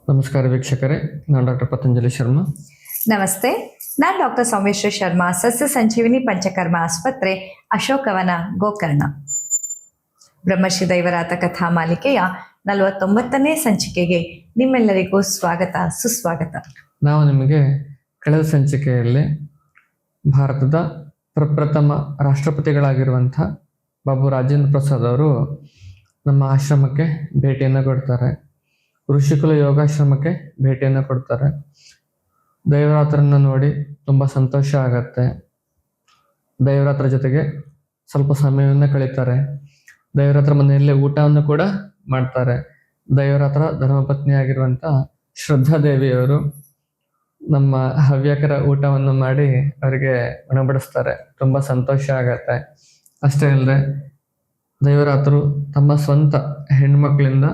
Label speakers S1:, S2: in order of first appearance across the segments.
S1: ನಮಸ್ಕಾರ ವೀಕ್ಷಕರೇ, ನಾನು ಡಾಕ್ಟರ್ ಪತಂಜಲಿ ಶರ್ಮಾ.
S2: ನಮಸ್ತೆ, ನಾನು ಡಾಕ್ಟರ್ ಸೌಮ್ಯಶ್ರೀ ಶರ್ಮಾ, ಸಸ್ಯ ಸಂಜೀವಿನಿ ಪಂಚಕರ್ಮ ಆಸ್ಪತ್ರೆ, ಅಶೋಕವನ, ಗೋಕರ್ಣ. ಬ್ರಹ್ಮಶ್ರೀ ದೈವರಾತ ಕಥಾ ಮಾಲಿಕೆಯ 49ನೇ ಸಂಚಿಕೆಗೆ ನಿಮ್ಮೆಲ್ಲರಿಗೂ ಸ್ವಾಗತ, ಸುಸ್ವಾಗತ.
S1: ನಾವು ನಿಮಗೆ ಕಳೆದ ಸಂಚಿಕೆಯಲ್ಲಿ ಭಾರತದ ಪ್ರಪ್ರಥಮ ರಾಷ್ಟ್ರಪತಿಗಳಾಗಿರುವಂಥ ಬಾಬು ರಾಜೇಂದ್ರ ಪ್ರಸಾದ್ ಅವರು ನಮ್ಮ ಆಶ್ರಮಕ್ಕೆ ಭೇಟಿಯನ್ನು ಕೊಡ್ತಾರೆ. ಋಷಿಕುಲ ಯೋಗಾಶ್ರಮಕ್ಕೆ ಭೇಟಿಯನ್ನು ಕೊಡ್ತಾರೆ. ದೈವರಾತ್ರನ್ನು ನೋಡಿ ತುಂಬ ಸಂತೋಷ ಆಗತ್ತೆ. ದೈವರಾತ್ರ ಜೊತೆಗೆ ಸ್ವಲ್ಪ ಸಮಯವನ್ನು ಕಳೀತಾರೆ. ದೈವರಾತ್ರ ಮನೆಯಲ್ಲೇ ಊಟವನ್ನು ಕೂಡ ಮಾಡ್ತಾರೆ. ದೈವರಾತ್ರ ಧರ್ಮಪತ್ನಿ ಆಗಿರುವಂಥ ಶ್ರದ್ಧಾದೇವಿಯವರು ನಮ್ಮ ಹವ್ಯಕರ ಊಟವನ್ನು ಮಾಡಿ ಅವರಿಗೆ ಉಣಬಡಿಸ್ತಾರೆ. ತುಂಬ ಸಂತೋಷ ಆಗತ್ತೆ. ಅಷ್ಟೇ ಅಲ್ಲದೆ ದೈವರಾತ್ರರು ತಮ್ಮ ಸ್ವಂತ ಹೆಣ್ಮಕ್ಳಿಂದ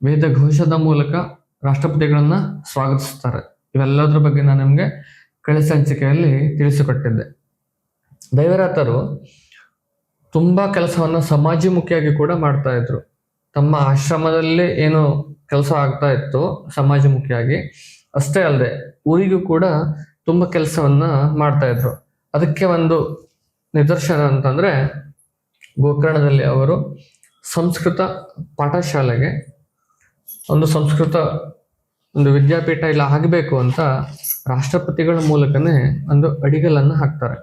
S1: ವೇದ ಘೋಷದ ಮೂಲಕ ರಾಷ್ಟ್ರಪತಿಗಳನ್ನ ಸ್ವಾಗತಿಸ್ತಾರೆ. ಇವೆಲ್ಲದರ ಬಗ್ಗೆ ನಾನು ನಿಮಗೆ ಕಳೆದ ಸಂಚಿಕೆಯಲ್ಲಿ ತಿಳಿಸಿಕೊಟ್ಟಿದ್ದೆ. ದೈವರಾತರು ತುಂಬ ಕೆಲಸವನ್ನು ಸಮಾಜಮುಖಿಯಾಗಿ ಕೂಡ ಮಾಡ್ತಾ ಇದ್ರು. ತಮ್ಮ ಆಶ್ರಮದಲ್ಲಿ ಏನು ಕೆಲಸ ಆಗ್ತಾ ಇತ್ತು ಸಮಾಜಮುಖಿಯಾಗಿ, ಅಷ್ಟೇ ಅಲ್ಲದೆ ಊರಿಗೂ ಕೂಡ ತುಂಬ ಕೆಲಸವನ್ನ ಮಾಡ್ತಾ ಇದ್ರು. ಅದಕ್ಕೆ ಒಂದು ನಿದರ್ಶನ ಅಂತಂದ್ರೆ ಗೋಕರ್ಣದಲ್ಲಿ ಅವರು ಸಂಸ್ಕೃತ ಪಾಠಶಾಲೆಗೆ ಸಂಸ್ಕೃತ ವಿದ್ಯಾಪೀಠ ಇಲ್ಲ ಆಗಬೇಕು ಅಂತ ರಾಷ್ಟ್ರಪತಿಗಳ ಮೂಲಕನೇ ಒಂದು ಅಡಿಗಲನ್ನು ಹಾಕ್ತಾರೆ.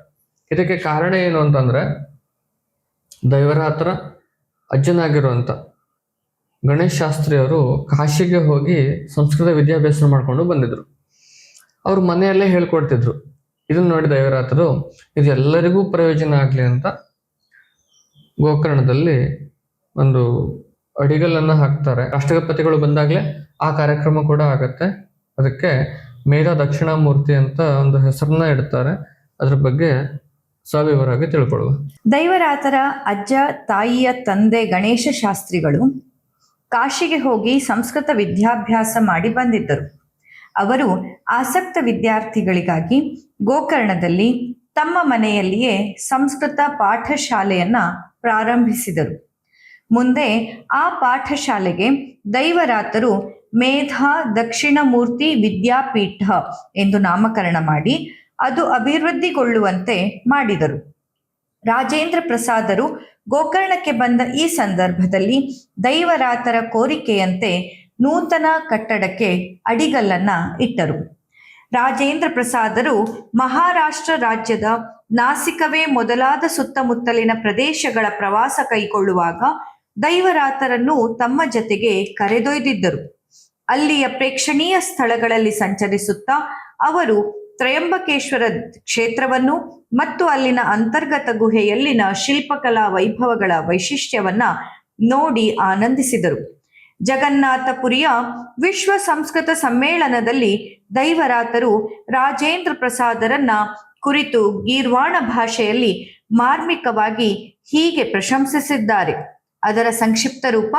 S1: ಇದಕ್ಕೆ ಕಾರಣ ಏನು ಅಂತಂದ್ರೆ ದೈವರಾತ್ರ ಅಜ್ಜನಾಗಿರುವಂಥ ಗಣೇಶ್ ಶಾಸ್ತ್ರಿ ಅವರು ಕಾಶಿಗೆ ಹೋಗಿ ಸಂಸ್ಕೃತ ವಿದ್ಯಾಭ್ಯಾಸ ಮಾಡ್ಕೊಂಡು ಬಂದಿದ್ರು. ಅವ್ರು ಮನೆಯಲ್ಲೇ ಹೇಳ್ಕೊಡ್ತಿದ್ರು. ಇದನ್ನ ನೋಡಿ ದೈವರಾತ್ರರು ಇದು ಎಲ್ಲರಿಗೂ ಪ್ರಯೋಜನ ಆಗಲಿ ಅಂತ ಗೋಕರ್ಣದಲ್ಲಿ ಒಂದು ಅಡಿಗಲನ್ನು ಹಾಕ್ತಾರೆ. ರಾಷ್ಟ್ರಪತಿಗಳು ಬಂದಾಗಲೇ ಆ ಕಾರ್ಯಕ್ರಮ ಕೂಡ ಆಗತ್ತೆ. ಅದಕ್ಕೆ ಮೇಧಾ ದಕ್ಷಿಣಾಮೂರ್ತಿ ಅಂತ ಒಂದು ಹೆಸರನ್ನ ಇಡ್ತಾರೆ. ಅದ್ರ ಬಗ್ಗೆ ಸವಿವರವಾಗಿ ತಿಳ್ಕೊಳ್ಳುವ.
S2: ದೈವರಾತರ ಅಜ್ಜ ತಾಯಿಯ ತಂದೆ ಗಣೇಶ ಶಾಸ್ತ್ರಿಗಳು ಕಾಶಿಗೆ ಹೋಗಿ ಸಂಸ್ಕೃತ ವಿದ್ಯಾಭ್ಯಾಸ ಮಾಡಿ ಬಂದಿದ್ದರು. ಅವರು ಆಸಕ್ತ ವಿದ್ಯಾರ್ಥಿಗಳಿಗಾಗಿ ಗೋಕರ್ಣದಲ್ಲಿ ತಮ್ಮ ಮನೆಯಲ್ಲಿಯೇ ಸಂಸ್ಕೃತ ಪಾಠಶಾಲೆಯನ್ನ ಪ್ರಾರಂಭಿಸಿದರು. ಮುಂದೆ ಆ ಪಾಠಶಾಲೆಗೆ ದೈವರಾತರು ಮೇಧಾ ದಕ್ಷಿಣಮೂರ್ತಿ ವಿದ್ಯಾಪೀಠ ಎಂದು ನಾಮಕರಣ ಮಾಡಿ ಅದು ಅಭಿವೃದ್ಧಿಗೊಳ್ಳುವಂತೆ ಮಾಡಿದರು. ರಾಜೇಂದ್ರ ಪ್ರಸಾದರು ಗೋಕರ್ಣಕ್ಕೆ ಬಂದ ಈ ಸಂದರ್ಭದಲ್ಲಿ ದೈವರಾತರ ಕೋರಿಕೆಯಂತೆ ನೂತನ ಕಟ್ಟಡಕ್ಕೆ ಅಡಿಗಲ್ಲನ್ನ ಇಟ್ಟರು. ರಾಜೇಂದ್ರ ಪ್ರಸಾದರು ಮಹಾರಾಷ್ಟ್ರ ರಾಜ್ಯದ ನಾಸಿಕವೇ ಮೊದಲಾದ ಸುತ್ತಮುತ್ತಲಿನ ಪ್ರದೇಶಗಳ ಪ್ರವಾಸ ಕೈಗೊಳ್ಳುವಾಗ ದೈವರಾತರನ್ನು ತಮ್ಮ ಜೊತೆಗೆ ಕರೆದೊಯ್ದಿದ್ದರು. ಅಲ್ಲಿಯ ಪ್ರೇಕ್ಷಣೀಯ ಸ್ಥಳಗಳಲ್ಲಿ ಸಂಚರಿಸುತ್ತಾ ಅವರು ತ್ರಯಂಬಕೇಶ್ವರ ಕ್ಷೇತ್ರವನ್ನು ಮತ್ತು ಅಲ್ಲಿನ ಅಂತರ್ಗತ ಗುಹೆಯಲ್ಲಿನ ಶಿಲ್ಪಕಲಾ ವೈಭವಗಳ ವೈಶಿಷ್ಟ್ಯವನ್ನ ನೋಡಿ ಆನಂದಿಸಿದರು. ಜಗನ್ನಾಥಪುರಿಯ ವಿಶ್ವ ಸಂಸ್ಕೃತ ಸಮ್ಮೇಳನದಲ್ಲಿ ದೈವರಾತರು ರಾಜೇಂದ್ರ ಪ್ರಸಾದರನ್ನ ಕುರಿತು ಗೀರ್ವಾಣ ಭಾಷೆಯಲ್ಲಿ ಮಾರ್ಮಿಕವಾಗಿ ಹೀಗೆ ಪ್ರಶಂಸಿಸಿದ್ದಾರೆ. ಅದರ ಸಂಕ್ಷಿಪ್ತ ರೂಪ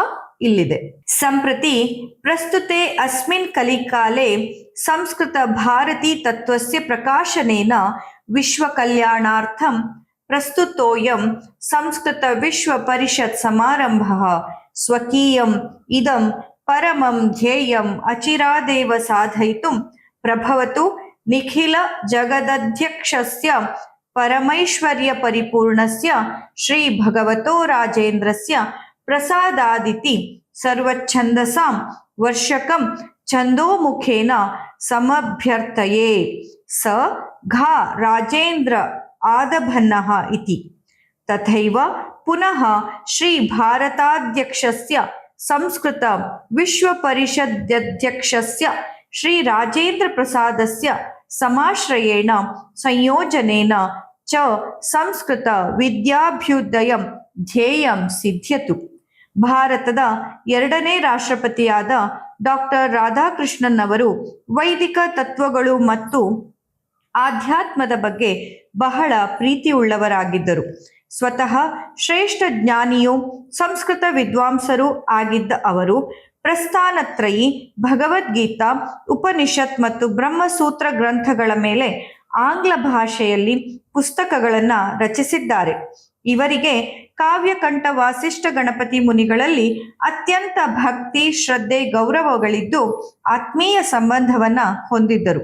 S2: ಇಲ್ಲಿದೆ. ಸಂಪ್ರತಿ ಪ್ರಸ್ತುತೆ ಅಸ್ಮಿನ್ ಕಲಿಕಾಲೆ ಸಂಸ್ಕೃತ ಭಾರತೀ ತತ್ವಸ್ಯ ಪ್ರಕಾಶನೇನ ವಿಶ್ವ ಕಲ್ಯಾಣಾರ್ಥಂ ಪ್ರಸ್ತುತೋಯಂ ಸಂಸ್ಕೃತ ವಿಶ್ವ ಪರಿಷತ್ ಸಮಾರಂಭಃ ಸ್ವಕೀಯಂ ಇದಂ ಪರಮಂ ಧ್ಯೇಯಂ ಅಚಿರಾದೇವ ಸಾಧಯಿತುಂ ಪ್ರಭವತು ನಿಖಿಲ ಜಗದಧ್ಯಕ್ಷಸ್ಯ ಪರಮೈಶ್ವರ್ಯ ಪರಿಪೂರ್ಣಸ್ಯ ಶ್ರೀ ಭಗವತೋ ರಾಜೇಂದ್ರಸ್ಯ ಪ್ರಸಾದಾದಿತಿ ಸರ್ವಚ್ಛಂದಸಾಂ ವರ್ಷಕಂ ಛಂದೋಮುಖೇನ ಸಮಭ್ಯರ್ಥಯೇ ಸ ಘಾ ರಾಜೇಂದ್ರ ಆದಭನ್ನಃ ಇತಿ. ತಥೈವ ಪುನಃ ಶ್ರೀ ಭಾರತಾಧ್ಯಕ್ಷಸ್ಯ ಸಂಸ್ಕೃತ ವಿಶ್ವ ಪರಿಷದಧ್ಯಕ್ಷಸ್ಯ ಶ್ರೀ ರಾಜೇಂದ್ರ ಪ್ರಸಾದಸ್ಯ ಸಮಾಶ್ರಯೇಣ ಸಂಯೋಜನೇನ ಚ ಸಂಸ್ಕೃತ ವಿದ್ಯಾಭ್ಯುದಯಂ ಧ್ಯೇಯಂ ಸಿದ್ಧ್ಯತು. ಭಾರತದ 2ನೇ ರಾಷ್ಟ್ರಪತಿಯಾದ ಡಾಕ್ಟರ್ ರಾಧಾಕೃಷ್ಣನ್ ಅವರು ವೈದಿಕ ತತ್ವಗಳು ಮತ್ತು ಆಧ್ಯಾತ್ಮದ ಬಗ್ಗೆ ಬಹಳ ಪ್ರೀತಿಯುಳ್ಳವರಾಗಿದ್ದರು. ಸ್ವತಃ ಶ್ರೇಷ್ಠ ಜ್ಞಾನಿಯೂ ಸಂಸ್ಕೃತ ವಿದ್ವಾಂಸರೂ ಆಗಿದ್ದ ಅವರು ಪ್ರಸ್ಥಾನತ್ರಯಿ, ಭಗವದ್ಗೀತಾ, ಉಪನಿಷತ್ ಮತ್ತು ಬ್ರಹ್ಮಸೂತ್ರ ಗ್ರಂಥಗಳ ಮೇಲೆ ಆಂಗ್ಲ ಭಾಷೆಯಲ್ಲಿ ಪುಸ್ತಕಗಳನ್ನು ರಚಿಸಿದ್ದಾರೆ. ಇವರಿಗೆ ಕಾವ್ಯಕಂಠ ವಾಸಿಷ್ಠ ಗಣಪತಿ ಮುನಿಗಳಲ್ಲಿ ಅತ್ಯಂತ ಭಕ್ತಿ, ಶ್ರದ್ಧೆ, ಗೌರವಗಳಿದ್ದು ಆತ್ಮೀಯ ಸಂಬಂಧವನ್ನ ಹೊಂದಿದ್ದರು.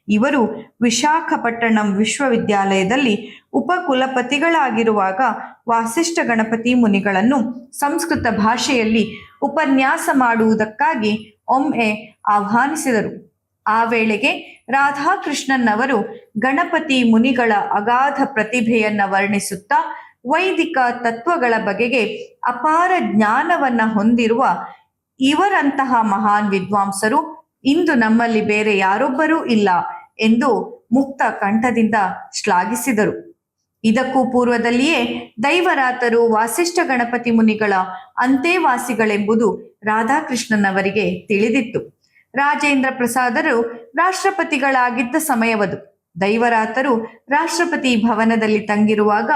S2: ಇವರು ವಿಶಾಖಪಟ್ಟಣಂ ವಿಶ್ವವಿದ್ಯಾಲಯದಲ್ಲಿ ಉಪಕುಲಪತಿಗಳಾಗಿರುವಾಗ ವಾಸಿಷ್ಠ ಗಣಪತಿ ಮುನಿಗಳನ್ನು ಸಂಸ್ಕೃತ ಭಾಷೆಯಲ್ಲಿ ಉಪನ್ಯಾಸ ಮಾಡುವುದಕ್ಕಾಗಿ ಒಮ್ಮೆ ಆಹ್ವಾನಿಸಿದರು. ಆ ವೇಳೆಗೆ ರಾಧಾಕೃಷ್ಣನ್ ಅವರು ಗಣಪತಿ ಮುನಿಗಳ ಅಗಾಧ ಪ್ರತಿಭೆಯನ್ನ ವರ್ಣಿಸುತ್ತಾ ವೈದಿಕ ತತ್ವಗಳ ಬಗೆಗೆ ಅಪಾರ ಜ್ಞಾನವನ್ನ ಹೊಂದಿರುವ ಇವರಂತಹ ಮಹಾನ್ ವಿದ್ವಾಂಸರು ಇಂದು ನಮ್ಮಲ್ಲಿ ಬೇರೆ ಯಾರೊಬ್ಬರೂ ಇಲ್ಲ ಎಂದು ಮುಕ್ತ ಕಂಠದಿಂದ ಶ್ಲಾಘಿಸಿದರು. ಇದಕ್ಕೂ ಪೂರ್ವದಲ್ಲಿಯೇ ದೈವರಾತರು ವಾಸಿಷ್ಠ ಗಣಪತಿ ಮುನಿಗಳ ಅಂತೆವಾಸಿಗಳೆಂಬುದು ರಾಧಾಕೃಷ್ಣನ್ ಅವರಿಗೆ ತಿಳಿದಿತ್ತು. ರಾಜೇಂದ್ರ ಪ್ರಸಾದರು ರಾಷ್ಟ್ರಪತಿಗಳಾಗಿದ್ದ ಸಮಯವದು. ದೈವರಾತರು ರಾಷ್ಟ್ರಪತಿ ಭವನದಲ್ಲಿ ತಂಗಿರುವಾಗ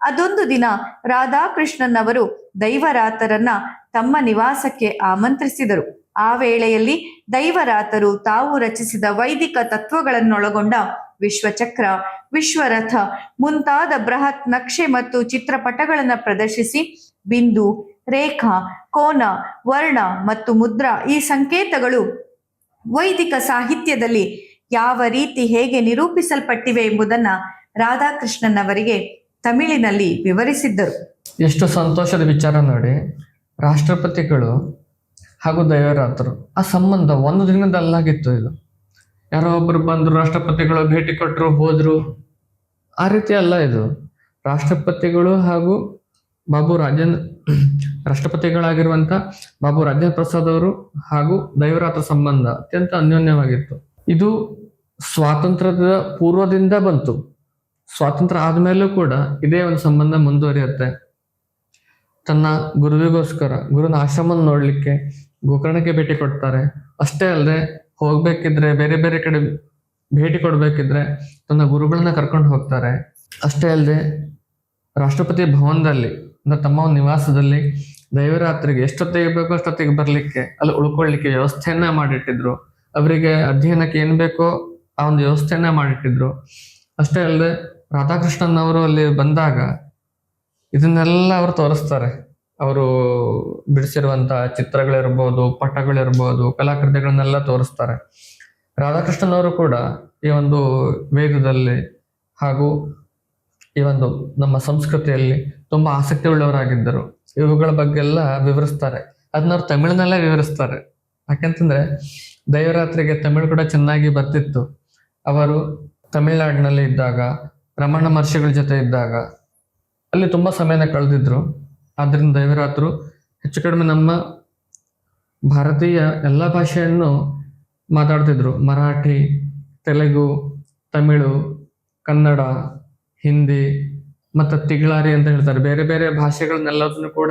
S2: ಅದೊಂದು ದಿನ ರಾಧಾಕೃಷ್ಣನ್ ಅವರು ದೈವರಾತರನ್ನ ತಮ್ಮ ನಿವಾಸಕ್ಕೆ ಆಮಂತ್ರಿಸಿದರು. ಆ ವೇಳೆಯಲ್ಲಿ ದೈವರಾತರು ತಾವು ರಚಿಸಿದ ವೈದಿಕ ತತ್ವಗಳನ್ನೊಳಗೊಂಡ ವಿಶ್ವಚಕ್ರ, ವಿಶ್ವರಥ ಮುಂತಾದ ಬೃಹತ್ ನಕ್ಷೆ ಮತ್ತು ಚಿತ್ರಪಟಗಳನ್ನು ಪ್ರದರ್ಶಿಸಿ ಬಿಂದು, ರೇಖಾ, ಕೋನ, ವರ್ಣ ಮತ್ತು ಮುದ್ರಾ ಈ ಸಂಕೇತಗಳು ವೈದಿಕ ಸಾಹಿತ್ಯದಲ್ಲಿ ಯಾವ ರೀತಿ ಹೇಗೆ ನಿರೂಪಿಸಲ್ಪಟ್ಟಿವೆ ಎಂಬುದನ್ನು ರಾಧಾಕೃಷ್ಣನ್ ಅವರಿಗೆ ತಮಿಳಿನಲ್ಲಿ ವಿವರಿಸಿದ್ದರು.
S1: ಎಷ್ಟು ಸಂತೋಷದ ವಿಚಾರ ನೋಡಿ. ರಾಷ್ಟ್ರಪತಿಗಳು ಹಾಗೂ ದೈವರಾತರು ಆ ಸಂಬಂಧ ಒಂದು ದಿನದಲ್ಲಾಗಿತ್ತು. ಇದು ಯಾರೋ ಒಬ್ರು ಬಂದರು, ರಾಷ್ಟ್ರಪತಿಗಳು ಭೇಟಿ ಕೊಟ್ಟರು, ಹೋದ್ರು, ಆ ರೀತಿ ಅಲ್ಲ. ಇದು ರಾಷ್ಟ್ರಪತಿಗಳು ಹಾಗೂ ರಾಷ್ಟ್ರಪತಿಗಳಾಗಿರುವಂಥ ಬಾಬು ರಾಜೇಂದ್ರ ಪ್ರಸಾದ್ ಅವರು ಹಾಗೂ ದೈವರಾತ್ರ ಸಂಬಂಧ ಅತ್ಯಂತ ಅನ್ಯೋನ್ಯವಾಗಿತ್ತು. ಇದು ಸ್ವಾತಂತ್ರ್ಯದ ಪೂರ್ವದಿಂದ ಬಂತು. ಸ್ವಾತಂತ್ರ್ಯ ಆದ್ಮೇಲೂ ಕೂಡ ಇದೇ ಒಂದು ಸಂಬಂಧ ಮುಂದುವರಿಯುತ್ತೆ. ತನ್ನ ಗುರುವಿಗೋಸ್ಕರ ಗುರುನ ಆಶ್ರಮ ನೋಡ್ಲಿಕ್ಕೆ ಗೋಕರ್ಣಕ್ಕೆ ಭೇಟಿ ಕೊಡ್ತಾರೆ. ಅಷ್ಟೇ ಅಲ್ಲದೆ ಹೋಗ್ಬೇಕಿದ್ರೆ ಬೇರೆ ಬೇರೆ ಕಡೆ ಭೇಟಿ ಕೊಡ್ಬೇಕಿದ್ರೆ ತನ್ನ ಗುರುಗಳನ್ನ ಕರ್ಕೊಂಡು ಹೋಗ್ತಾರೆ. ಅಷ್ಟೇ ಅಲ್ಲದೆ ರಾಷ್ಟ್ರಪತಿ ಭವನದಲ್ಲಿ ಅಂದ್ರೆ ತಮ್ಮ ಒಂದು ನಿವಾಸದಲ್ಲಿ ದೈವರಾತ್ರಿಗೆ ಎಷ್ಟೊತ್ತಿಗೆ ಬೇಕೋ ಅಷ್ಟೊತ್ತಿಗೆ ಬರ್ಲಿಕ್ಕೆ, ಅಲ್ಲಿ ಉಳ್ಕೊಳ್ಳಿಕ್ಕೆ ವ್ಯವಸ್ಥೆಯನ್ನ ಮಾಡಿಟ್ಟಿದ್ರು. ಅವರಿಗೆ ಅಧ್ಯಯನಕ್ಕೆ ಏನ್ ಬೇಕೋ ಆ ಒಂದು ವ್ಯವಸ್ಥೆಯನ್ನ ಮಾಡಿಟ್ಟಿದ್ರು. ಅಷ್ಟೇ ಅಲ್ಲದೆ ರಾಧಾಕೃಷ್ಣನ್ ಅವರು ಅಲ್ಲಿ ಬಂದಾಗ ಇದನ್ನೆಲ್ಲ ಅವರು ತೋರಿಸ್ತಾರೆ. ಅವರು ಬಿಡಿಸಿರುವಂತ ಚಿತ್ರಗಳಿರ್ಬೋದು, ಪಟಗಳಿರ್ಬೋದು, ಕಲಾಕೃತಿಗಳನ್ನೆಲ್ಲ ತೋರಿಸ್ತಾರೆ. ರಾಧಾಕೃಷ್ಣನ್ ಅವರು ಕೂಡ ಈ ಒಂದು ವೇದದಲ್ಲಿ ಹಾಗೂ ಈ ಒಂದು ನಮ್ಮ ಸಂಸ್ಕೃತಿಯಲ್ಲಿ ತುಂಬಾ ಆಸಕ್ತಿ ಉಳ್ಳವರಾಗಿದ್ದರು. ಇವುಗಳ ಬಗ್ಗೆ ಎಲ್ಲ ವಿವರಿಸ್ತಾರೆ. ಅದನ್ನ ಅವ್ರು ತಮಿಳಿನಲ್ಲೇ ವಿವರಿಸ್ತಾರೆ. ಯಾಕಂತಂದ್ರೆ ದೈವರಾತ್ರಿಗೆ ತಮಿಳು ಕೂಡ ಚೆನ್ನಾಗಿ ಬರ್ತಿತ್ತು. ಅವರು ತಮಿಳ್ನಾಡಿನಲ್ಲಿ ಇದ್ದಾಗ, ರಮಣ ಮಹರ್ಷಿಗಳ ಜೊತೆ ಇದ್ದಾಗ ಅಲ್ಲಿ ತುಂಬಾ ಸಮಯನ ಕಳೆದಿದ್ರು. ಆದ್ರಿಂದ ದೈವರಾತ್ರು ಹೆಚ್ಚು ಕಡಿಮೆ ನಮ್ಮ ಭಾರತೀಯ ಎಲ್ಲ ಭಾಷೆಯನ್ನು ಮಾತಾಡ್ತಿದ್ರು. ಮರಾಠಿ, ತೆಲುಗು, ತಮಿಳು, ಕನ್ನಡ, ಹಿಂದಿ ಮತ್ತು ತಿಗಳಾರಿ ಅಂತ ಹೇಳ್ತಾರೆ. ಬೇರೆ ಬೇರೆ ಭಾಷೆಗಳನ್ನೆಲ್ಲದನ್ನು ಕೂಡ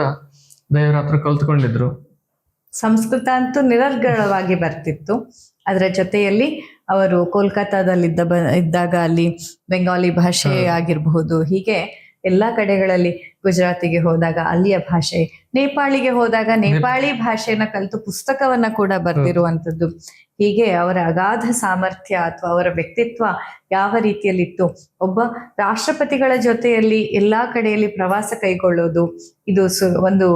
S1: ದೈವರಾತ್ರು ಕಲ್ತ್ಕೊಂಡಿದ್ರು.
S2: ಸಂಸ್ಕೃತ ಅಂತೂ ನಿರರ್ಗಳವಾಗಿ ಬರ್ತಿತ್ತು. ಅದರ ಜೊತೆಯಲ್ಲಿ ಅವರು ಇದ್ದಾಗ ಅಲ್ಲಿ ಬೆಂಗಾಲಿ ಭಾಷೆ ಆಗಿರಬಹುದು, ಹೀಗೆ ಎಲ್ಲ ಕಡೆಗಳಲ್ಲಿ ಗುಜರಾತಿಗೆ ಹೋದಾಗ ಅಲ್ಲಿಯ ಭಾಷೆ, ನೇಪಾಳಿಗೆ ಹೋದಾಗ ನೇಪಾಳಿ ಭಾಷೆನ ಕಲಿತು ಪುಸ್ತಕವನ್ನ ಕೂಡ ಬರೆದಿರುವಂಥದ್ದು. ಹೀಗೆ ಅವರ ಅಗಾಧ ಸಾಮರ್ಥ್ಯ ಅಥವಾ ಅವರ ವ್ಯಕ್ತಿತ್ವ ಯಾವ ರೀತಿಯಲ್ಲಿತ್ತು. ಒಬ್ಬ ರಾಷ್ಟ್ರಪತಿಗಳ ಜೊತೆಯಲ್ಲಿ ಎಲ್ಲಾ ಕಡೆಯಲ್ಲಿ ಪ್ರವಾಸ ಕೈಗೊಳ್ಳೋದು ಇದು ಒಂದು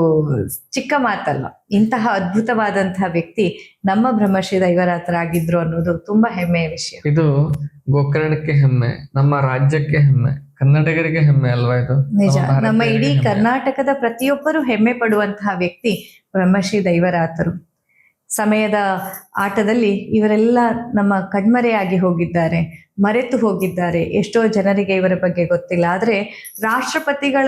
S2: ಚಿಕ್ಕ ಮಾತಲ್ಲ. ಇಂತಹ ಅದ್ಭುತವಾದಂತಹ ವ್ಯಕ್ತಿ ನಮ್ಮ ಬ್ರಹ್ಮಶ್ರೀ ದೈವರಾತರಾಗಿದ್ರು ಅನ್ನೋದು ತುಂಬಾ ಹೆಮ್ಮೆಯ ವಿಷಯ.
S1: ಇದು ಗೋಕರ್ಣಕ್ಕೆ ಹೆಮ್ಮೆ, ನಮ್ಮ ರಾಜ್ಯಕ್ಕೆ ಹೆಮ್ಮೆ, ಕನ್ನಡಿಗರಿಗೆ ಹೆಮ್ಮೆ ಅಲ್ವಾ ಇದು?
S2: ನಿಜ. ನಮ್ಮ ಇಡೀ ಕರ್ನಾಟಕದ ಪ್ರತಿಯೊಬ್ಬರು ಹೆಮ್ಮೆ ಪಡುವಂತಹ ವ್ಯಕ್ತಿ ಬ್ರಹ್ಮಶ್ರೀ ದೈವರಾತರು. ಸಮಯದ ಆಟದಲ್ಲಿ ಇವರೆಲ್ಲ ನಮ್ಮ ಕಣ್ಮರೆಯಾಗಿ ಹೋಗಿದ್ದಾರೆ, ಮರೆತು ಹೋಗಿದ್ದಾರೆ. ಎಷ್ಟೋ ಜನರಿಗೆ ಇವರ ಬಗ್ಗೆ ಗೊತ್ತಿಲ್ಲ. ಆದ್ರೆ ರಾಷ್ಟ್ರಪತಿಗಳ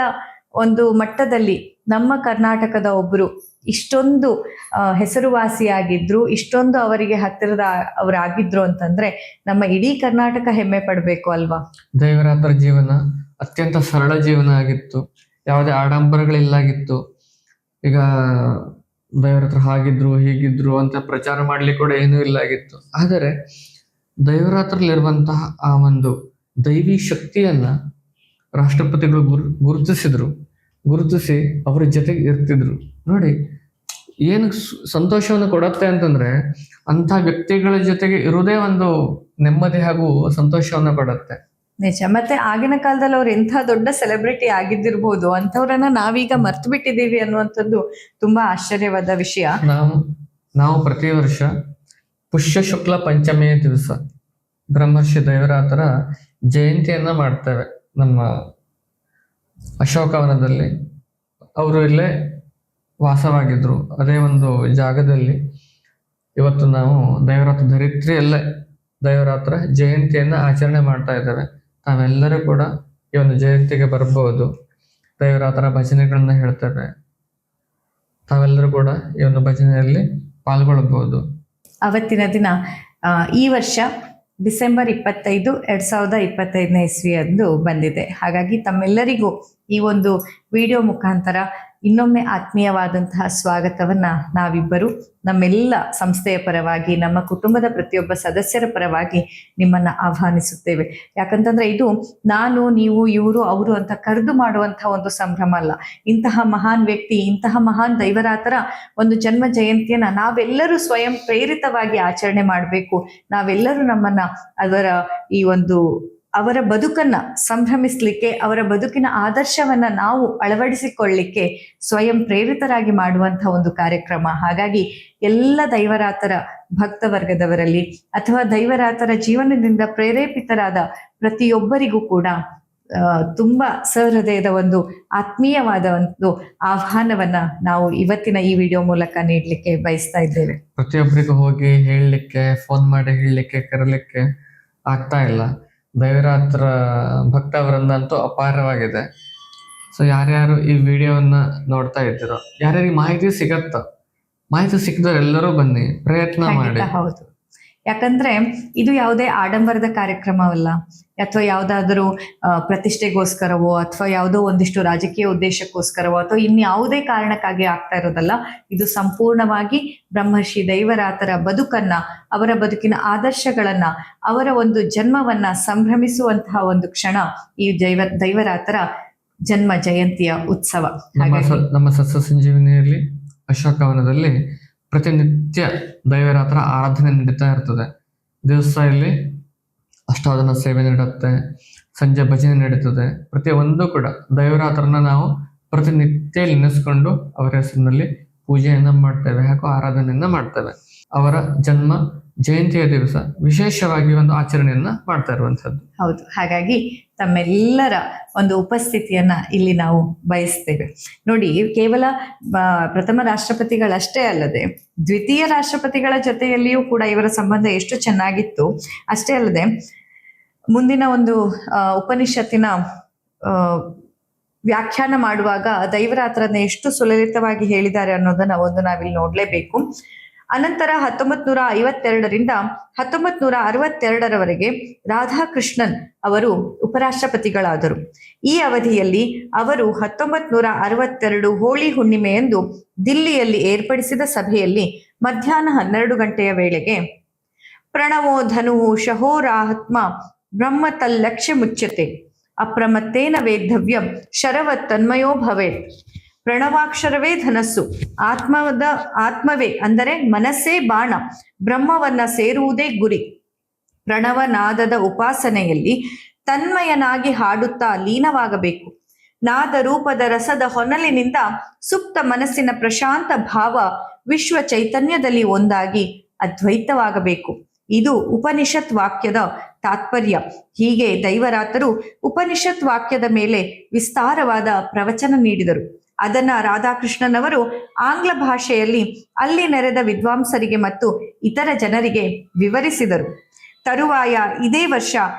S2: ಒಂದು ಮಟ್ಟದಲ್ಲಿ ನಮ್ಮ ಕರ್ನಾಟಕದ ಒಬ್ರು ಇಷ್ಟೊಂದು ಹೆಸರುವಾಸಿಯಾಗಿದ್ರು, ಇಷ್ಟೊಂದು ಅವರಿಗೆ ಹತ್ತಿರದ ಅವರಾಗಿದ್ರು ಅಂತಂದ್ರೆ ನಮ್ಮ ಇಡೀ ಕರ್ನಾಟಕ ಹೆಮ್ಮೆ ಪಡ್ಬೇಕು ಅಲ್ವಾ?
S1: ದೈವರಾತ್ರ ಜೀವನ ಅತ್ಯಂತ ಸರಳ ಜೀವನ ಆಗಿತ್ತು. ಯಾವುದೇ ಆಡಂಬರಗಳಿಲ್ಲಾಗಿತ್ತು. ಈಗ ದೈವರಾತ್ರ ಹಾಗಿದ್ರು ಹೀಗಿದ್ರು ಅಂತ ಪ್ರಚಾರ ಮಾಡ್ಲಿಕ್ಕೆ ಕೂಡ ಏನೂ ಇಲ್ಲಾಗಿತ್ತು. ಆದರೆ ದೈವರಾತ್ರಲ್ಲಿರುವಂತಹ ಆ ಒಂದು ದೈವಿ ಶಕ್ತಿಯನ್ನ ರಾಷ್ಟ್ರಪತಿಗಳು ಗುರುತಿಸಿ ಅವರ ಜೊತೆಗೆ ಇರ್ತಿದ್ರು. ನೋಡಿ ಏನು ಸಂತೋಷವನ್ನು ಕೊಡುತ್ತೆ ಅಂತಂದ್ರೆ ಅಂಥ ವ್ಯಕ್ತಿಗಳ ಜೊತೆಗೆ ಇರುವುದೇ ಒಂದು ನೆಮ್ಮದಿ ಹಾಗೂ ಸಂತೋಷವನ್ನು ಕೊಡುತ್ತೆ.
S2: ನಿಜ. ಮತ್ತೆ ಆಗಿನ ಕಾಲದಲ್ಲಿ ಅವ್ರು ಎಂಥ ದೊಡ್ಡ ಸೆಲೆಬ್ರಿಟಿ ಆಗಿದ್ದಿರ್ಬೋದು, ಅಂಥವ್ರನ್ನ ನಾವೀಗ ಮರ್ತು ಬಿಟ್ಟಿದ್ದೀವಿ ಅನ್ನುವಂಥದ್ದು ತುಂಬಾ ಆಶ್ಚರ್ಯವಾದ ವಿಷಯ.
S1: ನಾವು ಪ್ರತಿ ವರ್ಷ ಪುಷ್ಯ ಶುಕ್ಲ ಪಂಚಮಿಯ ದಿವಸ ಬ್ರಹ್ಮರ್ಷಿ ದೈವರಾತರ ಜಯಂತಿಯನ್ನ ಮಾಡ್ತೇವೆ. ನಮ್ಮ ಅಶೋಕವನದಲ್ಲಿ ಅವರು ಇಲ್ಲೇ ವಾಸವಾಗಿದ್ರು. ಅದೇ ಒಂದು ಜಾಗದಲ್ಲಿ ಇವತ್ತು ನಾವು ದೈವರಾತ್ರ ಧರಿತ್ರಿಯಲ್ಲೇ ದೈವರಾತ್ರ ಜಯಂತಿಯನ್ನ ಆಚರಣೆ ಮಾಡ್ತಾ ಇದ್ದೇವೆ. ತಾವೆಲ್ಲರೂ ಕೂಡ ಈ ಒಂದು ಜಯಂತಿಗೆ ಬರ್ಬೋದು. ದೈವರಾತ್ರ ಭಜನೆಗಳನ್ನ ಹೇಳ್ತೇವೆ. ತಾವೆಲ್ಲರೂ ಕೂಡ ಈ ಒಂದು ಭಜನೆಯಲ್ಲಿ ಪಾಲ್ಗೊಳ್ಳಬಹುದು.
S2: ಅವತ್ತಿನ ದಿನ ಈ ವರ್ಷ ಡಿಸೆಂಬರ್ 25, 2025ನೇ ಇಸ್ವಿಯಂದು ಬಂದಿದೆ. ಹಾಗಾಗಿ ತಮ್ಮೆಲ್ಲರಿಗೂ ಈ ಒಂದು ವಿಡಿಯೋ ಮುಖಾಂತರ ಇನ್ನೊಮ್ಮೆ ಆತ್ಮೀಯವಾದಂತಹ ಸ್ವಾಗತವನ್ನ ನಾವಿಬ್ಬರು ನಮ್ಮೆಲ್ಲ ಸಂಸ್ಥೆಯ ಪರವಾಗಿ, ನಮ್ಮ ಕುಟುಂಬದ ಪ್ರತಿಯೊಬ್ಬ ಸದಸ್ಯರ ಪರವಾಗಿ ನಿಮ್ಮನ್ನ ಆಹ್ವಾನಿಸುತ್ತೇವೆ. ಯಾಕಂತಂದ್ರೆ ಇದು ನಾನು, ನೀವು, ಇವರು, ಅವರು ಅಂತ ಕರೆದು ಮಾಡುವಂತಹ ಒಂದು ಸಂಭ್ರಮ ಅಲ್ಲ. ಇಂತಹ ಮಹಾನ್ ವ್ಯಕ್ತಿ, ಇಂತಹ ಮಹಾನ್ ದೈವರಾತರ ಒಂದು ಜನ್ಮ ಜಯಂತಿಯನ್ನ ನಾವೆಲ್ಲರೂ ಸ್ವಯಂ ಪ್ರೇರಿತವಾಗಿ ಆಚರಣೆ ಮಾಡಬೇಕು. ನಾವೆಲ್ಲರೂ ನಮ್ಮನ್ನ ಅವರ ಬದುಕನ್ನ ಸಂಭ್ರಮಿಸ್ಲಿಕ್ಕೆ, ಅವರ ಬದುಕಿನ ಆದರ್ಶವನ್ನ ನಾವು ಅಳವಡಿಸಿಕೊಳ್ಳಿಕ್ಕೆ ಸ್ವಯಂ ಪ್ರೇರಿತರಾಗಿ ಮಾಡುವಂತಹ ಒಂದು ಕಾರ್ಯಕ್ರಮ. ಹಾಗಾಗಿ ಎಲ್ಲ ದೈವರಾತರ ಭಕ್ತ ವರ್ಗದವರಲ್ಲಿ ಅಥವಾ ದೈವರಾತರ ಜೀವನದಿಂದ ಪ್ರೇರೇಪಿತರಾದ ಪ್ರತಿಯೊಬ್ಬರಿಗೂ ಕೂಡ ತುಂಬಾ ಸಹೃದಯದ ಒಂದು ಆತ್ಮೀಯವಾದ ಒಂದು ಆಹ್ವಾನವನ್ನ ನಾವು ಇವತ್ತಿನ ಈ ವಿಡಿಯೋ ಮೂಲಕ ನೀಡಲಿಕ್ಕೆ ಬಯಸ್ತಾ ಇದ್ದೇವೆ.
S1: ಪ್ರತಿಯೊಬ್ಬರಿಗೂ ಹೋಗಿ ಹೇಳಲಿಕ್ಕೆ, ಫೋನ್ ಮಾಡಿ ಹೇಳಲಿಕ್ಕೆ, ಕರೀಲಿಕ್ಕೆ ಆಗ್ತಾ ಇಲ್ಲ. ದೈವರಾತ್ರ ಭಕ್ತವರನ್ನ ಅಂತೂ ಅಪಾರವಾಗಿದೆ. ಸೊ ಯಾರ್ಯಾರು ಈ ವಿಡಿಯೋವನ್ನ ನೋಡ್ತಾ ಇದ್ದೀರೋ, ಯಾರ್ಯಾರಿಗೆ ಮಾಹಿತಿ ಸಿಕ್ಕಿದ್ರೆ ಎಲ್ಲರೂ ಬನ್ನಿ, ಪ್ರಯತ್ನ ಮಾಡಿ.
S2: ಹೌದು, ಯಾಕಂದ್ರೆ ಇದು ಯಾವುದೇ ಆಡಂಬರದ ಕಾರ್ಯಕ್ರಮವಲ್ಲ, ಅಥವಾ ಯಾವುದಾದ್ರೂ ಪ್ರತಿಷ್ಠೆಗೋಸ್ಕರವೋ ಅಥವಾ ಯಾವುದೋ ಒಂದಿಷ್ಟು ರಾಜಕೀಯ ಉದ್ದೇಶಕ್ಕೋಸ್ಕರವೋ ಅಥವಾ ಇನ್ಯಾವುದೇ ಕಾರಣಕ್ಕಾಗಿ ಆಗ್ತಾ ಇರೋದಲ್ಲ. ಇದು ಸಂಪೂರ್ಣವಾಗಿ ಬ್ರಹ್ಮರ್ಷಿ ದೈವರಾತರ ಬದುಕನ್ನ, ಅವರ ಬದುಕಿನ ಆದರ್ಶಗಳನ್ನ, ಅವರ ಒಂದು ಜನ್ಮವನ್ನ ಸಂಭ್ರಮಿಸುವಂತಹ ಒಂದು ಕ್ಷಣ ಈ ದೈವರಾತರ ಜನ್ಮ ಜಯಂತಿಯ ಉತ್ಸವ.
S1: ನಮ್ಮ ಸಸ್ಯ ಸಂಜೀವಿನಿಯಲ್ಲಿ ಅಶೋಕವನದಲ್ಲಿ ಪ್ರತಿನಿತ್ಯ ದೈವರಾತ್ರ ಆರಾಧನೆ ನಡೀತಾ ಇರ್ತದೆ. ದಿವಸ ಇಲ್ಲಿ ಅಷ್ಟಾವಧಾನ ಸೇವೆ ನಡೆಯುತ್ತೆ, ಸಂಜೆ ಭಜನೆ ನಡೀತದೆ. ಪ್ರತಿಯೊಂದು ಕೂಡ ದೈವರಾತ್ರನ ನಾವು ಪ್ರತಿನಿತ್ಯ ನೆನೆಸ್ಕೊಂಡು ಅವರ ಹೆಸರಿನಲ್ಲಿ ಪೂಜೆಯನ್ನ ಮಾಡ್ತೇವೆ, ಹಾಗೂ ಆರಾಧನೆಯನ್ನ ಮಾಡ್ತೇವೆ. ಅವರ ಜನ್ಮ ಜಯಂತಿಯ ದಿವಸ ವಿಶೇಷವಾಗಿ ಒಂದು ಆಚರಣೆಯನ್ನ ಮಾಡ್ತಾ ಇರುವಂತದ್ದು.
S2: ಹೌದು, ಹಾಗಾಗಿ ತಮ್ಮೆಲ್ಲರ ಒಂದು ಉಪಸ್ಥಿತಿಯನ್ನ ಇಲ್ಲಿ ನಾವು ಬಯಸ್ತೇವೆ. ನೋಡಿ, ಕೇವಲ ಪ್ರಥಮ ರಾಷ್ಟ್ರಪತಿಗಳಷ್ಟೇ ಅಲ್ಲದೆ ದ್ವಿತೀಯ ರಾಷ್ಟ್ರಪತಿಗಳ ಜೊತೆಯಲ್ಲಿಯೂ ಕೂಡ ಇವರ ಸಂಬಂಧ ಎಷ್ಟು ಚೆನ್ನಾಗಿತ್ತು. ಅಷ್ಟೇ ಅಲ್ಲದೆ ಮುಂದಿನ ಒಂದು ಉಪನಿಷತ್ತಿನ ವ್ಯಾಖ್ಯಾನ ಮಾಡುವಾಗ ದೈವರಾತ್ರನ ಎಷ್ಟು ಸುಲಲಿತವಾಗಿ ಹೇಳಿದ್ದಾರೆ ಅನ್ನೋದನ್ನ ನಾವಿಲ್ಲಿ ನೋಡ್ಲೇಬೇಕು. ಅನಂತರ 1952ರಿಂದ 1962ರವರೆಗೆ ರಾಧಾಕೃಷ್ಣನ್ ಅವರು ಉಪರಾಷ್ಟ್ರಪತಿಗಳಾದರು. ಈ ಅವಧಿಯಲ್ಲಿ ಅವರು 1962 ಹೋಳಿ ಹುಣ್ಣಿಮೆಯಂದು ದಿಲ್ಲಿಯಲ್ಲಿ ಏರ್ಪಡಿಸಿದ ಸಭೆಯಲ್ಲಿ ಮಧ್ಯಾಹ್ನ 12 ಗಂಟೆಯ ವೇಳೆಗೆ ಪ್ರಣವೋ ಧನು ಶಹೋರಾತ್ಮ ಬ್ರಹ್ಮ ತಲ್ಲಕ್ಷ್ಯ ಮುಚ್ಯತೆ ಅಪ್ರಮತ್ತೇನ ವೇದ್ಧವ್ಯಂ ಶರವತ್ ತನ್ಮಯೋ ಭವೇತ್. ಪ್ರಣವಾಕ್ಷರವೇ ಧನಸ್ಸು, ಆತ್ಮವೇ ಅಂದರೆ ಮನಸ್ಸೇ ಬಾಣ, ಬ್ರಹ್ಮವನ್ನ ಸೇರುವುದೇ ಗುರಿ. ಪ್ರಣವನಾದದ ಉಪಾಸನೆಯಲ್ಲಿ ತನ್ಮಯನಾಗಿ ಹಾಡುತ್ತಾ ಲೀನವಾಗಬೇಕು. ನಾದ ರೂಪದ ರಸದ ಹೊನಲಿನಿಂದ ಸುಪ್ತ ಮನಸ್ಸಿನ ಪ್ರಶಾಂತ ಭಾವ ವಿಶ್ವ ಚೈತನ್ಯದಲ್ಲಿ ಒಂದಾಗಿ ಅದ್ವೈತವಾಗಬೇಕು. ಇದು ಉಪನಿಷತ್ ವಾಕ್ಯದ ತಾತ್ಪರ್ಯ. ಹೀಗೆ ದೈವರಾತರು ಉಪನಿಷತ್ ವಾಕ್ಯದ ಮೇಲೆ ವಿಸ್ತಾರವಾದ ಪ್ರವಚನ ನೀಡಿದರು. ಅದನ್ನ ರಾಧಾಕೃಷ್ಣನವರು ಆಂಗ್ಲ ಭಾಷೆಯಲ್ಲಿ ಅಲ್ಲಿ ನೆರೆದ ವಿದ್ವಾಂಸರಿಗೆ ಮತ್ತು ಇತರ ಜನರಿಗೆ ವಿವರಿಸಿದರು. ತರುವಾಯ ಇದೇ ವರ್ಷ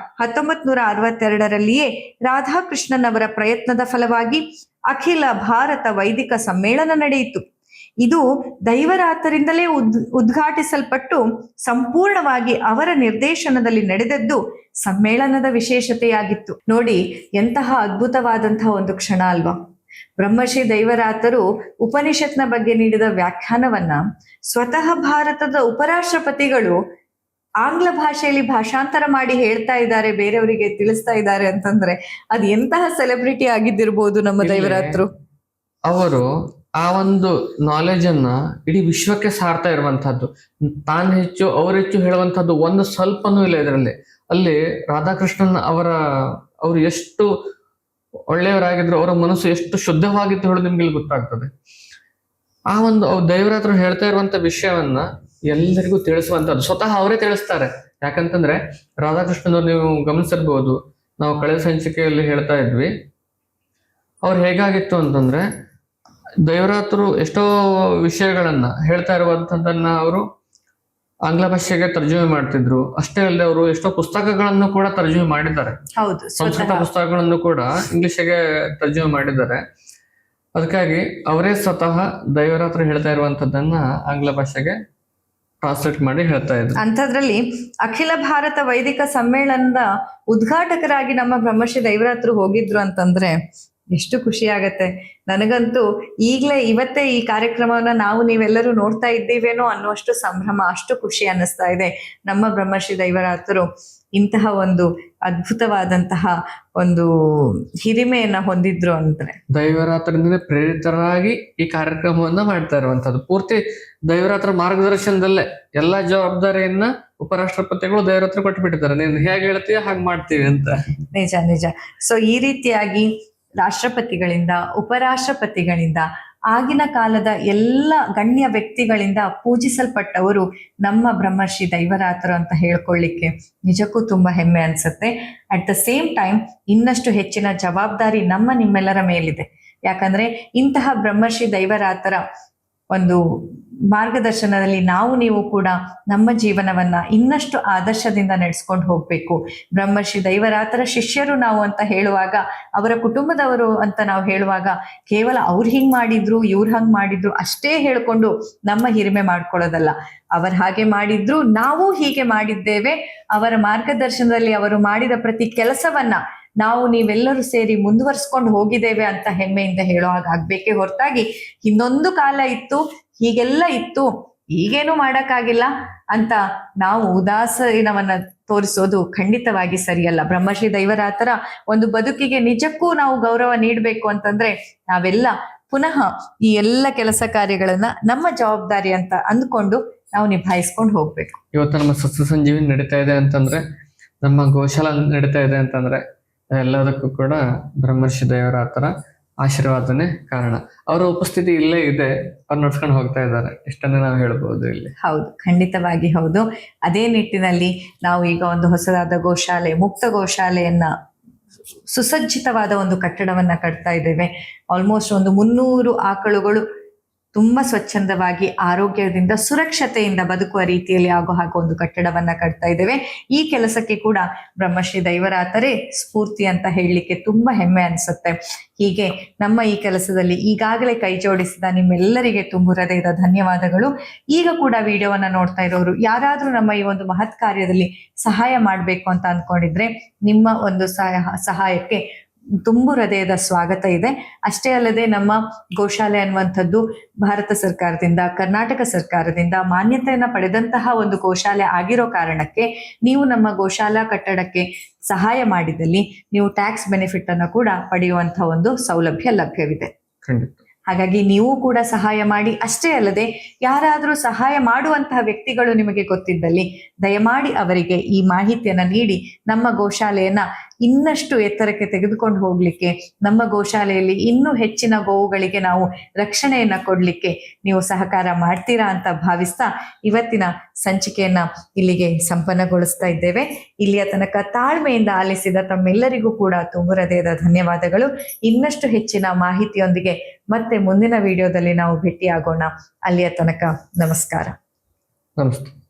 S2: 1962ರಲ್ಲಿಯೇ ರಾಧಾಕೃಷ್ಣನವರ ಪ್ರಯತ್ನದ ಫಲವಾಗಿ ಅಖಿಲ ಭಾರತ ವೈದಿಕ ಸಮ್ಮೇಳನ ನಡೆಯಿತು. ಇದು ದೈವರಾತರಿಂದಲೇ ಉದ್ಘಾಟಿಸಲ್ಪಟ್ಟು ಸಂಪೂರ್ಣವಾಗಿ ಅವರ ನಿರ್ದೇಶನದಲ್ಲಿ ನಡೆದದ್ದು ಸಮ್ಮೇಳನದ ವಿಶೇಷತೆಯಾಗಿತ್ತು. ನೋಡಿ, ಎಂತಹ ಅದ್ಭುತವಾದಂತಹ ಒಂದು ಕ್ಷಣ ಅಲ್ವಾ. ಬ್ರಹ್ಮಶ್ರೀ ದೈವರಾತರು ಉಪನಿಷತ್ನ ಬಗ್ಗೆ ನೀಡಿದ ವ್ಯಾಖ್ಯಾನವನ್ನ ಸ್ವತಃ ಭಾರತದ ಉಪರಾಷ್ಟ್ರಪತಿಗಳು ಆಂಗ್ಲ ಭಾಷೆಯಲ್ಲಿ ಭಾಷಾಂತರ ಮಾಡಿ ಹೇಳ್ತಾ ಇದ್ದಾರೆ, ಬೇರೆಯವರಿಗೆ ತಿಳಿಸ್ತಾ ಇದ್ದಾರೆ ಅಂತಂದ್ರೆ ಅದು ಎಂತಹ ಸೆಲೆಬ್ರಿಟಿ ಆಗಿದ್ದಿರ್ಬೋದು ನಮ್ಮ ದೈವರಾತರು.
S1: ಅವರು ಆ ಒಂದು ನಾಲೆಜ್ ಅನ್ನ ಇಡೀ ವಿಶ್ವಕ್ಕೆ ಸಾರ್ತಾ ಇರುವಂತಹದ್ದು. ತಾನು ಹೆಚ್ಚು ಅವ್ರು ಹೆಚ್ಚು ಹೇಳುವಂತಹದ್ದು ಒಂದು ಸ್ವಲ್ಪನೂ ಇಲ್ಲ ಇದರಲ್ಲಿ. ಅಲ್ಲಿ ರಾಧಾಕೃಷ್ಣನ್ ಅವರು ಎಷ್ಟು ಒಳ್ಳೆಯವರಾಗಿದ್ರು, ಅವರ ಮನಸ್ಸು ಎಷ್ಟು ಶುದ್ಧವಾಗಿತ್ತು ಹೇಳೋದು ನಿಮ್ಗೆ ಇಲ್ಲಿ ಗೊತ್ತಾಗ್ತದೆ. ಆ ಒಂದು ದೇವರ ಹತ್ರ ಹೇಳ್ತಾ ಇರುವಂತ ವಿಷಯವನ್ನ ಎಲ್ಲರಿಗೂ ತಿಳಿಸುವಂತದ್ದು ಸ್ವತಃ ಅವರೇ ತಿಳಿಸ್ತಾರೆ. ಯಾಕಂತಂದ್ರೆ ರಾಧಾಕೃಷ್ಣನವ್ರು ನೀವು ಗಮನಿಸಿರ್ಬೋದು, ನಾವು ಕಳೆದ ಸಂಚಿಕೆಯಲ್ಲಿ ಹೇಳ್ತಾ ಇದ್ವಿ, ಅವ್ರು ಹೇಗಾಗಿತ್ತು ಅಂತಂದ್ರೆ ದೇವರಾತರು ಎಷ್ಟೋ ವಿಷಯಗಳನ್ನ ಹೇಳ್ತಾ ಇರುವಂತದನ್ನ ಅವರು ಆಂಗ್ಲ ಭಾಷೆಗೆ ತರ್ಜುಮೆ ಮಾಡ್ತಿದ್ರು. ಅಷ್ಟೇ ಅಲ್ಲದೆ ಅವರು ಎಷ್ಟೋ ಪುಸ್ತಕಗಳನ್ನು ಕೂಡ ತರ್ಜುಮೆ ಮಾಡಿದ್ದಾರೆ.
S2: ಹೌದು,
S1: ಸಂಸ್ಕೃತ ಪುಸ್ತಕಗಳನ್ನು ಕೂಡ ಇಂಗ್ಲಿಷಿಗೆ ತರ್ಜುಮೆ ಮಾಡಿದ್ದಾರೆ. ಅದಕ್ಕಾಗಿ ಅವರೇ ಸ್ವತಃ ದೇವರಾತ್ರ ಹೇಳ್ತಾ ಇರುವಂತದ್ದನ್ನ ಆಂಗ್ಲ ಭಾಷೆಗೆ ಟ್ರಾನ್ಸ್ಲೇಟ್ ಮಾಡಿ ಹೇಳ್ತಾ ಇದ್ರು.
S2: ಅಂಥದ್ರಲ್ಲಿ ಅಖಿಲ ಭಾರತ ವೈದಿಕ ಸಮ್ಮೇಳನದ ಉದ್ಘಾಟಕರಾಗಿ ನಮ್ಮ ಬ್ರಹ್ಮಶ್ರೀ ದೈವರಾತ್ರು ಹೋಗಿದ್ರು ಅಂತಂದ್ರೆ ಎಷ್ಟು ಖುಷಿ ಆಗತ್ತೆ. ನನಗಂತೂ ಈಗಲೇ ಇವತ್ತೇ ಈ ಕಾರ್ಯಕ್ರಮವನ್ನ ನಾವು ನೀವೆಲ್ಲರೂ ನೋಡ್ತಾ ಇದ್ದೀವೇನೋ ಅನ್ನುವಷ್ಟು ಸಂಭ್ರಮ, ಅಷ್ಟು ಖುಷಿ ಅನ್ನಿಸ್ತಾ ಇದೆ. ನಮ್ಮ ಬ್ರಹ್ಮಶ್ರೀ ದೈವರಾತರು ಇಂತಹ ಒಂದು ಅದ್ಭುತವಾದಂತಹ ಒಂದು ಹಿರಿಮೆಯನ್ನ ಹೊಂದಿದ್ರು ಅಂದ್ರೆ
S1: ದೈವರಾತ್ರದಿಂದ ಪ್ರೇರಿತರಾಗಿ ಈ ಕಾರ್ಯಕ್ರಮವನ್ನ ಮಾಡ್ತಾ ಇರುವಂತದ್ದು ಪೂರ್ತಿ ದೈವರಾತ್ರ ಮಾರ್ಗದರ್ಶನದಲ್ಲೇ. ಎಲ್ಲಾ ಜವಾಬ್ದಾರಿಯನ್ನ ಉಪರಾಷ್ಟ್ರಪತಿಗಳು ದೈವರಾತ್ರ ಕೊಟ್ಟುಬಿಟ್ಟಿದ್ದಾರೆ, ನೀನು ಹೇಗೆ ಹೇಳ್ತೀಯ ಹಾಗೆ ಮಾಡ್ತೀವಿ ಅಂತ.
S2: ನಿಜ ನಿಜ. ಸೊ ಈ ರೀತಿಯಾಗಿ ರಾಷ್ಟ್ರಪತಿಗಳಿಂದ, ಉಪರಾಷ್ಟ್ರಪತಿಗಳಿಂದ, ಆಗಿನ ಕಾಲದ ಎಲ್ಲ ಗಣ್ಯ ವ್ಯಕ್ತಿಗಳಿಂದ ಪೂಜಿಸಲ್ಪಟ್ಟವರು ನಮ್ಮ ಬ್ರಹ್ಮಶ್ರೀ ದೈವರಾತರು ಅಂತ ಹೇಳ್ಕೊಳ್ಳಿಕ್ಕೆ ನಿಜಕ್ಕೂ ತುಂಬಾ ಹೆಮ್ಮೆ ಅನ್ಸುತ್ತೆ. ಅಟ್ ದ ಸೇಮ್ ಟೈಮ್ ಇನ್ನಷ್ಟು ಹೆಚ್ಚಿನ ಜವಾಬ್ದಾರಿ ನಿಮ್ಮೆಲ್ಲರ ಮೇಲಿದೆ. ಯಾಕಂದ್ರೆ ಇಂತಹ ಬ್ರಹ್ಮಶ್ರೀ ದೈವರಾತರ ಒಂದು ಮಾರ್ಗದರ್ಶನದಲ್ಲಿ ನೀವು ಕೂಡ ನಮ್ಮ ಜೀವನವನ್ನ ಇನ್ನಷ್ಟು ಆದರ್ಶದಿಂದ ನಡೆಸ್ಕೊಂಡು ಹೋಗ್ಬೇಕು. ಬ್ರಹ್ಮಶ್ರೀ ದೈವರಾತರ ಶಿಷ್ಯರು ನಾವು ಅಂತ ಹೇಳುವಾಗ, ಅವರ ಕುಟುಂಬದವರು ಅಂತ ನಾವು ಹೇಳುವಾಗ ಕೇವಲ ಅವ್ರು ಹಿಂಗ್ ಮಾಡಿದ್ರು ಇವ್ರು ಹಂಗ್ ಮಾಡಿದ್ರು ಅಷ್ಟೇ ಹೇಳ್ಕೊಂಡು ನಮ್ಮ ಹಿರಿಮೆ ಮಾಡ್ಕೊಳ್ಳೋದಲ್ಲ. ಅವರು ಹಾಗೆ ಮಾಡಿದ್ರು, ನಾವು ಹೀಗೆ ಮಾಡಿದ್ದೇವೆ, ಅವರ ಮಾರ್ಗದರ್ಶನದಲ್ಲಿ ಅವರು ಮಾಡಿದ ಪ್ರತಿ ಕೆಲಸವನ್ನ ನೀವೆಲ್ಲರೂ ಸೇರಿ ಮುಂದುವರ್ಸ್ಕೊಂಡು ಹೋಗಿದ್ದೇವೆ ಅಂತ ಹೆಮ್ಮೆಯಿಂದ ಹೇಳೋ ಹಾಗಾಗ್ಬೇಕೇ ಹೊರತಾಗಿ ಇನ್ನೊಂದು ಕಾಲ ಇತ್ತು, ಹೀಗೆಲ್ಲ ಇತ್ತು, ಈಗೇನು ಮಾಡಕ್ಕಾಗಿಲ್ಲ ಅಂತ ನಾವು ಉದಾಸೀನವನ್ನ ತೋರಿಸೋದು ಖಂಡಿತವಾಗಿ ಸರಿಯಲ್ಲ. ಬ್ರಹ್ಮಶ್ರೀ ದೈವರಾತರ ಒಂದು ಬದುಕಿಗೆ ನಿಜಕ್ಕೂ ನಾವು ಗೌರವ ನೀಡಬೇಕು ಅಂತಂದ್ರೆ ನಾವೆಲ್ಲ ಪುನಃ ಈ ಎಲ್ಲ ಕೆಲಸ ಕಾರ್ಯಗಳನ್ನ ನಮ್ಮ ಜವಾಬ್ದಾರಿ ಅಂತ ಅಂದ್ಕೊಂಡು ನಾವು ನಿಭಾಯಿಸ್ಕೊಂಡು ಹೋಗ್ಬೇಕು.
S1: ಇವತ್ತು ನಮ್ಮ ಸಸ್ಯ ಸಂಜೀವಿನಿ ನಡೀತಾ ಇದೆ ಅಂತಂದ್ರೆ, ನಮ್ಮ ಗೋಶಾಲ ನಡೀತಾ ಇದೆ ಅಂತಂದ್ರೆ ಎಲ್ಲದಕ್ಕೂ ಕೂಡ ಬ್ರಹ್ಮರ್ಷಿ ದೈವರಾತರ ಆಶೀರ್ವಾದನೆ ಕಾರಣ. ಅವರ ಉಪಸ್ಥಿತಿ ಇಲ್ಲೇ ಇದೆ, ಅವ್ರು ನಡ್ಸ್ಕೊಂಡು ಹೋಗ್ತಾ ಇದ್ದಾರೆ, ಇಷ್ಟನ್ನೇ ನಾವು ಹೇಳ್ಬೋದು ಇಲ್ಲಿ.
S2: ಹೌದು, ಖಂಡಿತವಾಗಿ ಹೌದು. ಅದೇ ನಿಟ್ಟಿನಲ್ಲಿ ನಾವು ಈಗ ಒಂದು ಹೊಸದಾದ ಗೋಶಾಲೆ, ಮುಕ್ತ ಗೋಶಾಲೆಯನ್ನ ಸುಸಜ್ಜಿತವಾದ ಒಂದು ಕಟ್ಟಡವನ್ನ ಕಟ್ತಾ ಇದ್ದೇವೆ. ಆಲ್ಮೋಸ್ಟ್ ಒಂದು 300 ಆಕಳುಗಳು ತುಂಬಾ ಸ್ವಚ್ಛಂದವಾಗಿ ಆರೋಗ್ಯದಿಂದ ಸುರಕ್ಷತೆಯಿಂದ ಬದುಕುವ ರೀತಿಯಲ್ಲಿ ಆಗೋ ಹಾಗೆ ಒಂದು ಕಟ್ಟಡವನ್ನ ಕಟ್ತಾ ಇದ್ದೇವೆ. ಈ ಕೆಲಸಕ್ಕೆ ಕೂಡ ಬ್ರಹ್ಮಶ್ರೀ ದೈವರಾತರೇ ಸ್ಫೂರ್ತಿ ಅಂತ ಹೇಳಲಿಕ್ಕೆ ತುಂಬಾ ಹೆಮ್ಮೆ ಅನ್ಸುತ್ತೆ. ಹೀಗೆ ನಮ್ಮ ಈ ಕೆಲಸದಲ್ಲಿ ಈಗಾಗಲೇ ಕೈ ಜೋಡಿಸಿದ ನಿಮ್ಮೆಲ್ಲರಿಗೆ ತುಂಬು ಹೃದಯದ ಧನ್ಯವಾದಗಳು. ಈಗ ಕೂಡ ವಿಡಿಯೋವನ್ನ ನೋಡ್ತಾ ಇರೋರು ಯಾರಾದ್ರೂ ನಮ್ಮ ಈ ಒಂದು ಮಹತ್ ಕಾರ್ಯದಲ್ಲಿ ಸಹಾಯ ಮಾಡ್ಬೇಕು ಅಂತ ಅನ್ಕೊಂಡಿದ್ರೆ ನಿಮ್ಮ ಒಂದು ಸಹಾಯಕ್ಕೆ ತುಂಬು ಹೃದಯದ ಸ್ವಾಗತ ಇದೆ. ಅಷ್ಟೇ ಅಲ್ಲದೆ ನಮ್ಮ ಗೋಶಾಲೆ ಅನ್ನುವಂಥದ್ದು ಭಾರತ ಸರ್ಕಾರದಿಂದ, ಕರ್ನಾಟಕ ಸರ್ಕಾರದಿಂದ ಮಾನ್ಯತೆಯನ್ನ ಪಡೆದಂತಹ ಒಂದು ಗೋಶಾಲೆ ಆಗಿರೋ ಕಾರಣಕ್ಕೆ ನೀವು ನಮ್ಮ ಗೋಶಾಲಾ ಕಟ್ಟಡಕ್ಕೆ ಸಹಾಯ ಮಾಡಿದಲ್ಲಿ ನೀವು ಟ್ಯಾಕ್ಸ್ ಬೆನಿಫಿಟ್ ಅನ್ನು ಕೂಡ ಪಡೆಯುವಂತಹ ಒಂದು ಸೌಲಭ್ಯ ಲಭ್ಯವಿದೆ. ಹಾಗಾಗಿ ನೀವು ಕೂಡ ಸಹಾಯ ಮಾಡಿ. ಅಷ್ಟೇ ಅಲ್ಲದೆ ಯಾರಾದರೂ ಸಹಾಯ ಮಾಡುವಂತಹ ವ್ಯಕ್ತಿಗಳು ನಿಮಗೆ ಗೊತ್ತಿದ್ದಲ್ಲಿ ದಯಮಾಡಿ ಅವರಿಗೆ ಈ ಮಾಹಿತಿಯನ್ನ ನೀಡಿ ನಮ್ಮ ಗೋಶಾಲೆಯನ್ನ ಇನ್ನಷ್ಟು ಎತ್ತರಕ್ಕೆ ತೆಗೆದುಕೊಂಡು ಹೋಗ್ಲಿಕ್ಕೆ, ನಮ್ಮ ಗೋಶಾಲೆಯಲ್ಲಿ ಇನ್ನೂ ಹೆಚ್ಚಿನ ಗೋವುಗಳಿಗೆ ನಾವು ರಕ್ಷಣೆಯನ್ನ ಕೊಡ್ಲಿಕ್ಕೆ ನೀವು ಸಹಕಾರ ಮಾಡ್ತೀರಾ ಅಂತ ಭಾವಿಸ್ತಾ ಇವತ್ತಿನ ಸಂಚಿಕೆಯನ್ನ ಇಲ್ಲಿಗೆ ಸಂಪನ್ನಗೊಳಿಸ್ತಾ ಇದ್ದೇವೆ. ಇಲ್ಲಿಯ ತನಕ ತಾಳ್ಮೆಯಿಂದ ಆಲಿಸಿದ ತಮ್ಮೆಲ್ಲರಿಗೂ ಕೂಡ ತುಂಬು ಹೃದಯದ ಧನ್ಯವಾದಗಳು. ಇನ್ನಷ್ಟು ಹೆಚ್ಚಿನ ಮಾಹಿತಿಯೊಂದಿಗೆ ಮತ್ತೆ ಮುಂದಿನ ವಿಡಿಯೋದಲ್ಲಿ ನಾವು ಭೇಟಿಯಾಗೋಣ. ಅಲ್ಲಿಯ ತನಕ ನಮಸ್ಕಾರ.
S1: ನಮಸ್ತೆ.